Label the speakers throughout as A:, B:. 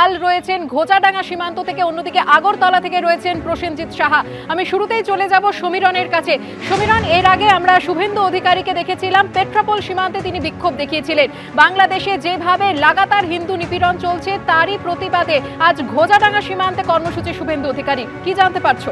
A: পাল রয়েছেন ঘোচাডাঙ্গা সীমান্ত থেকে, অন্যদিকে আগরতলা থেকে রয়েছেন প্রসেনজিৎ সাহা। আমি শুরুতেই চলে যাব সমীরনের কাছে। সমীরন, এর আগে আমরা শুভেন্দু অধিকারীকে দেখেছিলাম পেট্রাপোল সীমান্তে তিনি বিক্ষোভ দেখিয়েছিলেন। বাংলাদেশে যেভাবে লাগাতার হিন্দু নিপীড়ন চলছে তারই প্রতিবাদে আজ ঘোচাডাঙ্গা সীমান্তে কর্মসূচি শুভেন্দু অধিকারী, কি জানতে পারছো?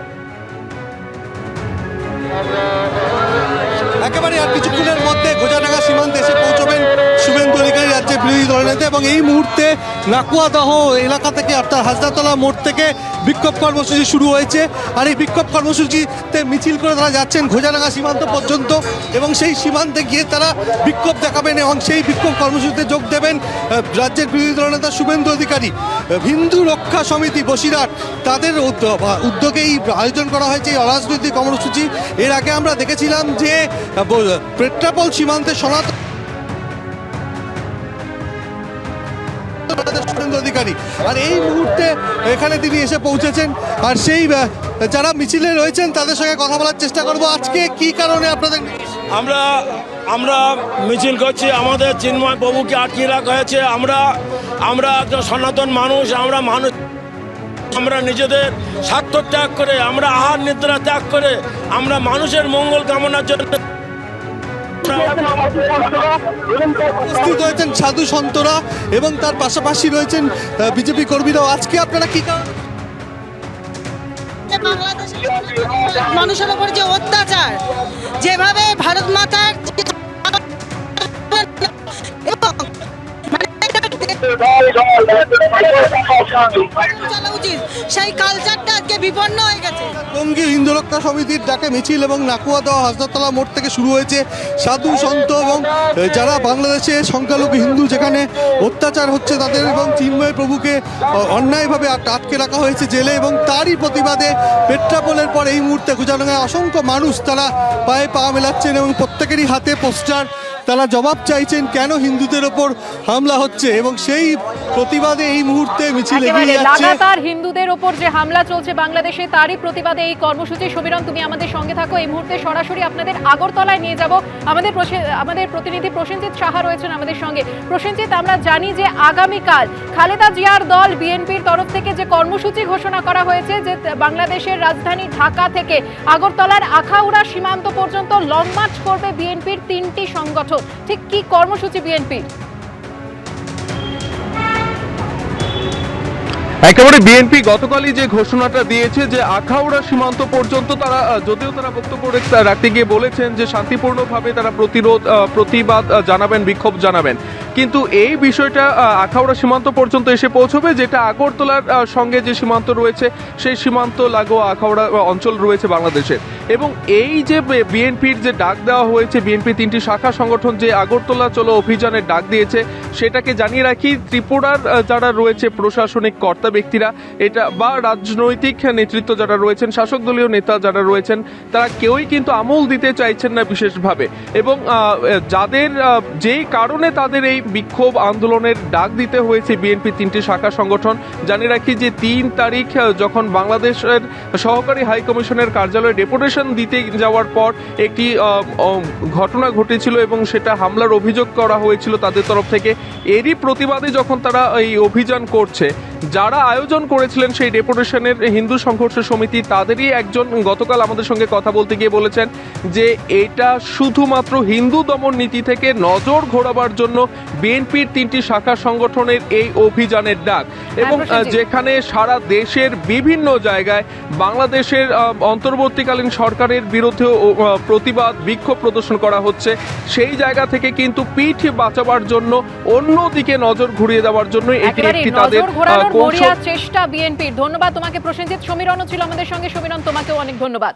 B: একেবারে আর কিছুক্ষণের মধ্যে ঘোচাডাঙ্গা সীমান্তে এসে পৌঁছবেন শুভেন্দু অধিকারী, রাজ্যের বিরোধী দলনেতা, এবং এই মুহূর্তে নাকুয়াদহ এলাকা থেকে অর্থাৎ হাজরাতলা মোড় থেকে বিক্ষোভ কর্মসূচি শুরু হয়েছে। আর এই বিক্ষোভ কর্মসূচিতে মিছিল করে তারা যাচ্ছেন ঘোচাডাঙ্গা সীমান্ত পর্যন্ত, এবং সেই সীমান্তে গিয়ে তারা বিক্ষোভ দেখাবেন এবং সেই বিক্ষোভ কর্মসূচিতে যোগ দেবেন রাজ্যের বিরোধী দলনেতা শুভেন্দু অধিকারী। হিন্দু রক্ষা সমিতি বসিরহাট তাদের উদ্যোগেই আয়োজন করা হয়েছে এই অরাজনৈতিক কর্মসূচি। এর আগে আমরা দেখেছিলাম যে পেট্রাপোল সীমান্তে সনাতন শুভেন্দু অধিকারী, আর এই মুহূর্তে এখানে তিনি এসে পৌঁছেছেন। আর সেই যারা মিছিলে রয়েছেন তাদের সঙ্গে কথা বলার চেষ্টা করব। আজকে কি কারণে আপনাদের
C: আমরা মিছিল করছি? আমাদের চিন্ময় প্রভুকে আটকে রাখা হয়েছে। আমরা একজন সনাতন মানুষ, আমরা নিজেদের স্বার্থ ত্যাগ করে, আমরা আহার নিদ্রা ত্যাগ করে, আমরা মানুষের মঙ্গল কামনার জন্য
B: উপস্থিত হয়েছেন সাধু সন্তরা এবং তার পাশাপাশি রয়েছেন বিজেপি কর্মীরাও। আজকে আপনারা কি কারণ?
D: মানুষের উপর যে অত্যাচার, যেভাবে ভারত মাতার সেই কালচারটা আজকে বিপন্ন হয়ে গেছে।
B: টঙ্গী হিন্দু রক্ষা সমিতির ডাকে মিছিল এবং নাকুয়াদহ হাজরাতলা মোড় থেকে শুরু হয়েছে। সাধু সন্ত এবং যারা বাংলাদেশে সংখ্যালঘু হিন্দু যেখানে অত্যাচার হচ্ছে তাদের, এবং চিন্ময় প্রভুকে অন্যায়ভাবে আটকে রাখা হয়েছে জেলে, এবং তারই প্রতিবাদে পেট্রাপোলের পর এই মুহূর্তে ঘোচাডাঙ্গায় অসংখ্য মানুষ তারা পায়ে পা মেলাচ্ছেন এবং প্রত্যেকেরই হাতে পোস্টার। তারা জবাব চাইছেন কেন হিন্দুদের ওপর হামলা হচ্ছে, এবং সেই প্রতিবাদে এই মুহূর্তে মিছিল এগিয়ে যাচ্ছে।
A: লাগাতার হিন্দুদের ওপর যে হামলা চলছে বাংলাদেশে তারই প্রতিবাদে এই কর্মসূচি। সমীরন, তুমি আমাদের সঙ্গে থাকো। এই মুহূর্তে সরাসরি আপনাদের আগরতলায় নিয়ে যাব। আমাদের প্রতিনিধি প্রসেনজিৎ সাহা রয়েছেন আমাদের সঙ্গে। প্রসেনজিৎ, আমরা জানি যে আগামীকাল খালেদা জিয়ার দল বিএনপির তরফ থেকে যে কর্মসূচি ঘোষণা করা হয়েছে যে বাংলাদেশের রাজধানী ঢাকা থেকে আগরতলার আখাউড়া সীমান্ত পর্যন্ত লং মার্চ করবে বিএনপির 3টি সংগঠন। ঠিক কি কর্মসূচি বিএনপির?
E: একেবারে বিএনপি গতকালই যে ঘোষণাটা দিয়েছে যে আখাউড়া সীমান্ত পর্যন্ত তারা, যদিও তারা বক্তব্য রাখতে গিয়ে বলেছেন যে শান্তিপূর্ণভাবে তারা প্রতিবাদ জানাবেন, বিক্ষোভ জানাবেন, কিন্তু এই বিষয়টা আখাউড়া সীমান্ত পর্যন্ত এসে পৌঁছবে, যেটা আগরতলার সঙ্গে যে সীমান্ত রয়েছে সেই সীমান্ত লাগোয়া আখাউড়া অঞ্চল রয়েছে বাংলাদেশের। এবং এই যে বিএনপির যে ডাক দেওয়া হয়েছে, বিএনপি 3টি শাখা সংগঠন যে আগরতলা চলো অভিযানের ডাক দিয়েছে, সেটাকে জানিয়ে রাখি ত্রিপুরার যারা রয়েছে প্রশাসনিক কর্তা ব্যক্তিরা এটা বা রাজনৈতিক নেতৃত্ব যারা রয়েছেন, শাসক দলীয় নেতা যারা রয়েছেন, তারা কেউই কিন্তু আমল দিতে চাইছেন না বিশেষভাবে। এবং যাদের যেই কারণে তাদের এই বিক্ষোভ আন্দোলনের ডাক দিতে হয়েছে বিএনপি 3টি শাখা সংগঠন, জানিয়ে রাখি যে 3 তারিখ যখন বাংলাদেশের সহকারী হাই কমিশনের কার্যালয়ে ডেপুটেশন দিতে যাওয়ার পর একটি ঘটনা ঘটেছিল এবং সেটা হামলার অভিযোগ করা হয়েছিল তাদের তরফ থেকে। এরই প্রতিবাদে যখন তারা এই অভিযান করছে, যারা আয়োজন করেছিলেন সেই ডেপুটেশনের হিন্দু সংঘর্ষ সমিতি তাদেরই একজন গতকাল আমাদের সঙ্গে কথা বলতে গিয়ে বলেছেন যে এটা শুধুমাত্র হিন্দু দমন নীতি থেকে নজর ঘোরাবার জন্য বিএনপির 3টি শাখা সংগঠনের এই অভিযানের ডাক, এবং যেখানে সারা দেশের বিভিন্ন জায়গায় বাংলাদেশের অন্তর্বর্তীকালীন সরকারের বিরুদ্ধে প্রতিবাদ বিক্ষোভ প্রদর্শন করা হচ্ছে, সেই জায়গা থেকে কিন্তু পিঠ বাঁচাবার জন্য অন্যদিকে নজর ঘুরিয়ে দেওয়ার জন্য এটি একটি তাদের
A: চেষ্টা বিএনপির। ধন্যবাদ তোমাকে প্রসেনজিৎ। সমীরনও ছিল আমাদের সঙ্গে। সমীরন, তোমাকেও অনেক ধন্যবাদ।